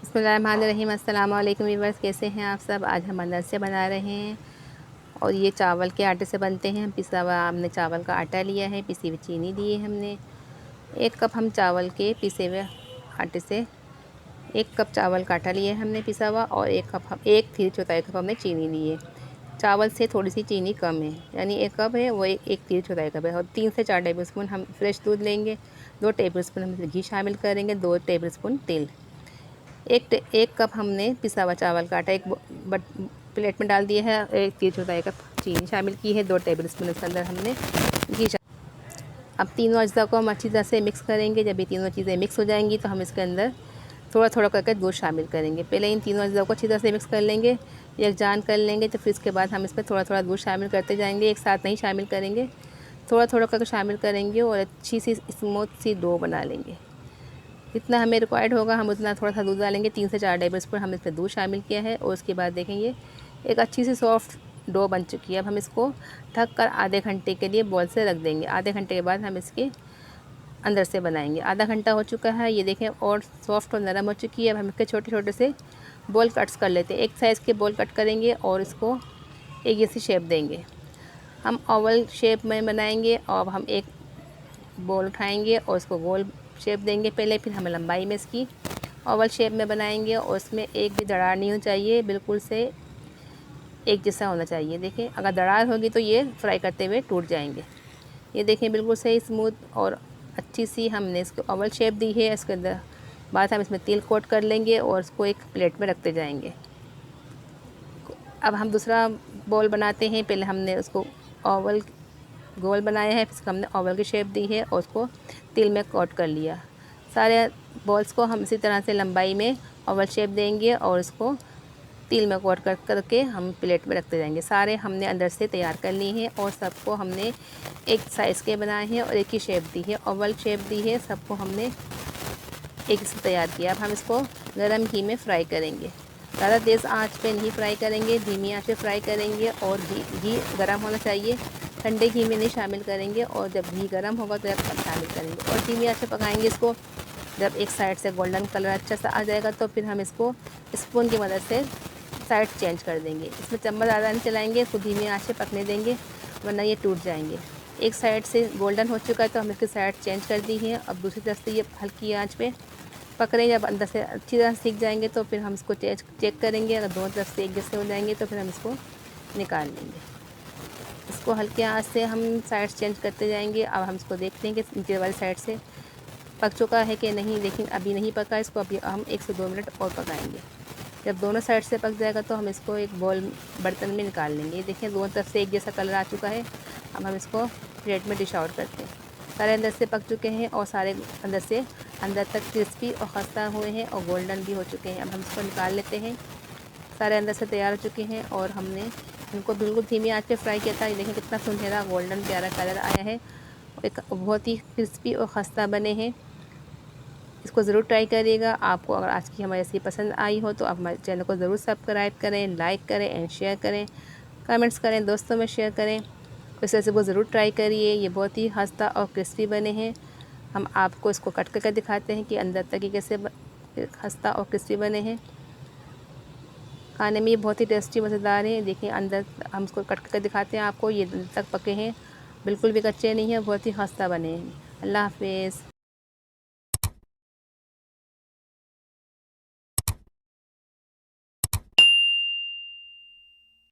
बिस्मिल्लाहिर्रहमानिर्रहीम। अस्सलाम वालेकुम व्यूअर्स, कैसे हैं आप सब। आज हम अनरसे बना रहे हैं और ये चावल के आटे से बनते हैं। पिसा हुआ हमने चावल का आटा लिया है, पिसी हुई चीनी ली है हमने। 1 कप हम चावल के पिसे हुए आटे से 1 कप चावल का आटा लिया है हमने पिसा हुआ, और 1 कप हम 1 3/4 कप हमने चीनी ली है। चावल से थोड़ी सी चीनी कम है, यानी 1 कप है वो 1 3/4 कप है। और 3 से 4 टेबल स्पून हम फ्रेश दूध लेंगे। 2 टेबल स्पून हम घी शामिल करेंगे, 2 टेबल स्पून तेल। 1 कप हमने पिसा हुआ चावल का आटा एक प्लेट में डाल दिया है। 1 3/4 कप चीनी शामिल की है, 2 टेबल स्पून इसके अंदर हमने घी अब तीनों अज्जा को हम अच्छी तरह से मिक्स करेंगे। जब ये तीनों चीज़ें मिक्स हो जाएंगी तो हम इसके अंदर थोड़ा थोड़ा करके दूध शामिल करेंगे। पहले इन तीनों अज्जा को अच्छी तरह से मिक्स कर लेंगे, यकजान कर लेंगे। तो फिर इसके बाद हम इसमें थोड़ा थोड़ा दूध शामिल करते जाएंगे, एक साथ नहीं शामिल करेंगे, थोड़ा थोड़ा करके शामिल करेंगे और अच्छी सी स्मूथ सी डो बना लेंगे। जितना हमें रिक्वायर्ड होगा हम उतना थोड़ा सा दूध डालेंगे। 3 से 4 टेबल स्पून हमने इसमें दूध शामिल किया है। और उसके बाद देखेंगे एक अच्छी सी सॉफ्ट डो बन चुकी है। अब हम इसको ढक कर आधे घंटे के लिए बॉल से रख देंगे। आधे घंटे के बाद हम इसके अंदर से बनाएंगे। आधा घंटा हो चुका है, ये देखें और सॉफ्ट और नरम हो चुकी है। अब हम इसके छोटे छोटे से बॉल कट्स कर लेते हैं। एक साइज़ के बॉल कट करेंगे और इसको एक जैसी शेप देंगे। हम ओवल शेप में बनाएंगे। और हम एक बॉल उठाएंगे और इसको गोल शेप देंगे पहले, फिर हम लंबाई में इसकी ओवल शेप में बनाएंगे। और उसमें एक भी दरार नहीं होनी चाहिए, बिल्कुल से एक जैसा होना चाहिए। देखें अगर दरार होगी तो ये फ्राई करते हुए टूट जाएंगे। ये देखें बिल्कुल सही स्मूथ और अच्छी सी हमने इसको ओवल शेप दी है। इसके अंदर बाद हम इसमें तेल कोट कर लेंगे और इसको एक प्लेट में रखते जाएंगे। अब हम दूसरा बॉल बनाते हैं। पहले हमने उसको ओवल गोल बनाया है, फिर हमने ओवल की शेप दी है और उसको तिल में कोट कर लिया। सारे बॉल्स को हम इसी तरह से लंबाई में ओवल शेप देंगे और इसको तिल में कोट करके हम प्लेट में रखते जाएंगे। सारे हमने अंदर से तैयार कर लिए हैं और सबको हमने एक साइज़ के बनाए हैं और एक ही शेप दी है, ओवल शेप दी है। सबको हमने एक से तैयार किया। अब हम इसको गर्म घी में फ्राई करेंगे। ज़्यादा तेज़ आंच पे नहीं फ्राई करेंगे, धीमी आंच पे फ्राई करेंगे। और घी गर्म होना चाहिए, ठंडे घी में नहीं शामिल करेंगे। और जब घी गर्म होगा तो तब शामिल करेंगे और धीमी आंच पे पकाएंगे इसको। जब एक साइड से गोल्डन कलर अच्छा सा आ जाएगा तो फिर हम इसको स्पून की मदद से साइड चेंज कर देंगे। इसमें चम्मच ज़्यादा नहीं चलाएंगे, इसको धीमी आंच पे पकने देंगे वरना ये टूट जाएंगे। एक साइड से गोल्डन हो चुका है तो हम इसकी साइड चेंज कर दी है। अब दूसरी तरफ से ये हल्की आंच पे पक रहे हैं। जब अंदर से अच्छी तरह सीख जाएंगे तो फिर हम इसको चेक करेंगे। अगर दोनों तरफ से एक जैसे हो जाएंगे तो फिर हम इसको निकाल लेंगे। इसको हल्के आंच से हम साइड चेंज करते जाएंगे। अब हम इसको देखते हैं कि नीचे वाली साइड से पक चुका है कि नहीं, लेकिन अभी नहीं पका। इसको अभी हम 1 से 2 मिनट और पकाएंगे। जब दोनों साइड से पक जाएगा तो हम इसको एक बर्तन में निकाल लेंगे। देखिए दोनों तरफ से एक जैसा कलर आ चुका है। अब हम इसको प्लेट में डिश आउट करते हैं। सारे अंदर से पक चुके हैं और सारे अंदर से अंदर तक क्रिस्पी और खस्ता हुए हैं और गोल्डन भी हो चुके हैं। अब हम इसको निकाल लेते हैं। सारे अंदर से तैयार हो चुके हैं और हमने इनको बिल्कुल धीमी आंच पे फ्राई किया था। ये देखें कितना सुनहरा गोल्डन प्यारा कलर आया है। एक बहुत ही क्रिस्पी और खस्ता बने हैं। इसको ज़रूर ट्राई करिएगा। आपको अगर आज की हमारी रेसिपी पसंद आई हो तो आप हमारे चैनल को ज़रूर सब्सक्राइब करें, लाइक करें एंड शेयर करें, कमेंट्स करें, दोस्तों में शेयर करें। इस रेसिपी को ज़रूर ट्राई करिए। ये बहुत ही खस्ता और क्रिस्पी बने हैं। हम आपको इसको कट करके दिखाते हैं कि अंदर तक ये कैसे खस्ता और क्रिस्पी बने हैं। खाने में ये बहुत ही टेस्टी मज़ेदार है। देखिए अंदर हम इसको कट करके दिखाते हैं आपको, ये अंदर तक पके हैं, बिल्कुल भी कच्चे नहीं हैं, बहुत ही खस्ता बने हैं। अल्लाह हाफिज़।